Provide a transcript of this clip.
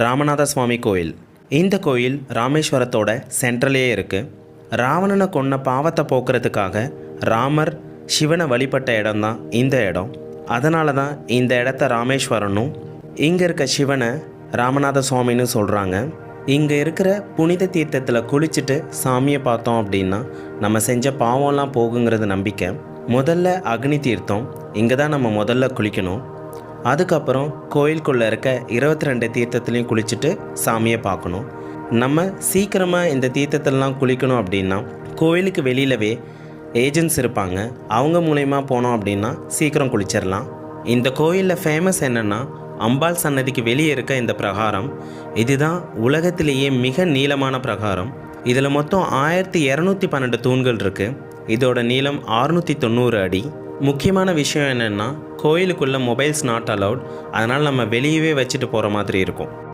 ராமநாத சுவாமி கோயில். இந்த கோயில் ராமேஸ்வரத்தோட சென்ட்ரலே இருக்குது. ராவணனை கொன்ன பாவத்தை போக்குறதுக்காக ராமர் சிவனை வழிபட்ட இடம் தான் இந்த இடம். அதனால தான் இந்த இடத்த ராமேஸ்வரனும் இங்கே இருக்க சிவனை ராமநாத சுவாமின்னு சொல்கிறாங்க. இங்கே இருக்கிற புனித தீர்த்தத்தில் குளிச்சுட்டு சாமியை பார்த்தோம் அப்படின்னா நம்ம செஞ்ச பாவம்லாம் போகுங்கிறது நம்பிக்கை. முதல்ல அக்னி தீர்த்தம், இங்கே தான் நம்ம முதல்ல குளிக்கணும். அதுக்கப்புறம் கோயிலுக்குள்ளே இருக்க 22 தீர்த்தத்துலேயும் குளிச்சுட்டு சாமியை பார்க்கணும். நம்ம சீக்கிரமாக இந்த தீர்த்தத்திலலாம் குளிக்கணும் அப்படின்னா கோயிலுக்கு வெளியிலவே ஏஜென்ட்ஸ் இருப்பாங்க. அவங்க மூலயமா போனோம் அப்படின்னா சீக்கிரம் குளிச்சிடலாம். இந்த கோயிலில் ஃபேமஸ் என்னென்னா அம்பாள் சன்னதிக்கு வெளியே இருக்க இந்த பிரகாரம். இதுதான் உலகத்திலேயே மிக நீளமான பிரகாரம். இதில் மொத்தம் 1212 தூண்கள் இருக்குது. இதோட நீளம் 690 அடி. முக்கியமான விஷயம் என்னென்னா கோயிலுக்குள்ளே மொபைல்ஸ் நாட் அலவுட். அதனால் நம்ம வெளியவே வச்சுட்டு போகிற மாதிரி இருக்கும்.